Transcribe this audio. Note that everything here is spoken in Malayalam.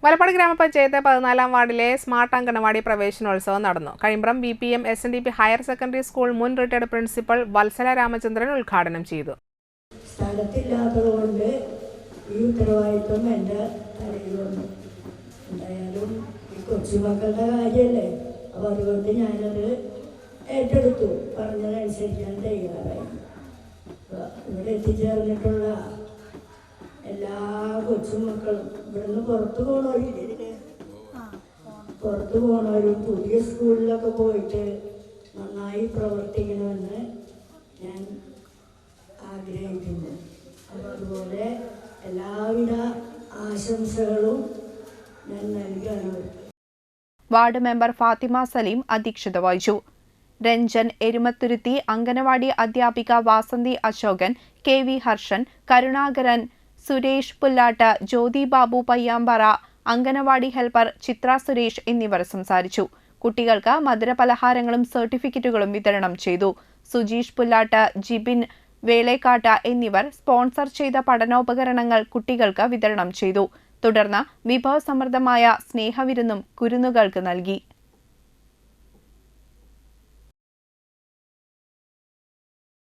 മലപ്പാട് ഗ്രാമപഞ്ചായത്ത് 14-ാം വാർഡിലെ സ്മാർട്ട് അംഗനവാടി പ്രവേശനോത്സവം നടന്നു. Kazhimbram BPM SNDP higher secondary school മുൻ റിട്ടയർഡ് പ്രിൻസിപ്പൽ വത്സല രാമചന്ദ്രൻ ഉദ്ഘാടനം ചെയ്തു. സ്ഥലത്തില്ലാത്തതുകൊണ്ട് ഈ ഉത്തരവാദിത്വം എൻ്റെ തലയിലുണ്ട്. എന്തായാലും ഈ കൊച്ചുമക്കളുടെ കാര്യമല്ലേ, അപ്പോൾ അതുകൊണ്ട് ഞാനത് ഏറ്റെടുത്തു. പറഞ്ഞതനുസരിക്കാൻ തയ്യാറായി. ഇവിടെ എത്തിച്ചേർന്നിട്ടുള്ള എല്ലാ കൊച്ചുമക്കളും ഇവിടുന്ന് പുറത്തു പോണവരും പുതിയ സ്കൂളിലൊക്കെ പോയിട്ട് നന്നായി പ്രവർത്തിക്കണമെന്ന് ഞാൻ ആഗ്രഹിക്കുന്നു. അപ്പോൾ അതുപോലെ എല്ലാവിധ ആശംസകളും ഞാൻ നൽകുകയാണ്. വാർഡ് മെമ്പർ ഫാത്തിമ സലീം അധ്യക്ഷത വഹിച്ചു. രഞ്ജൻ എരുമത്തുരുത്തി, അംഗനവാടി അധ്യാപിക വാസന്തി അശോകൻ, KV ഹർഷൻ, കരുണാകരൻ, സുരേഷ് പുല്ലാട്ട്, ജ്യോതി ബാബു പയ്യാമ്പറ, അംഗനവാടി ഹെൽപ്പർ ചിത്ര സുരേഷ് എന്നിവർ സംസാരിച്ചു. കുട്ടികൾക്ക് മധുരപലഹാരങ്ങളും സർട്ടിഫിക്കറ്റുകളും വിതരണം ചെയ്തു. സുജീഷ് പുല്ലാട്ട്, ജിബിൻ വേളേക്കാട്ട് എന്നിവർ സ്പോൺസർ ചെയ്ത പഠനോപകരണങ്ങൾ കുട്ടികൾക്ക് വിതരണം ചെയ്തു. തുടർന്ന് വിഭവസമൃദ്ധമായ സ്നേഹവിരുന്നും കുരുന്നുകൾക്ക് നൽകി.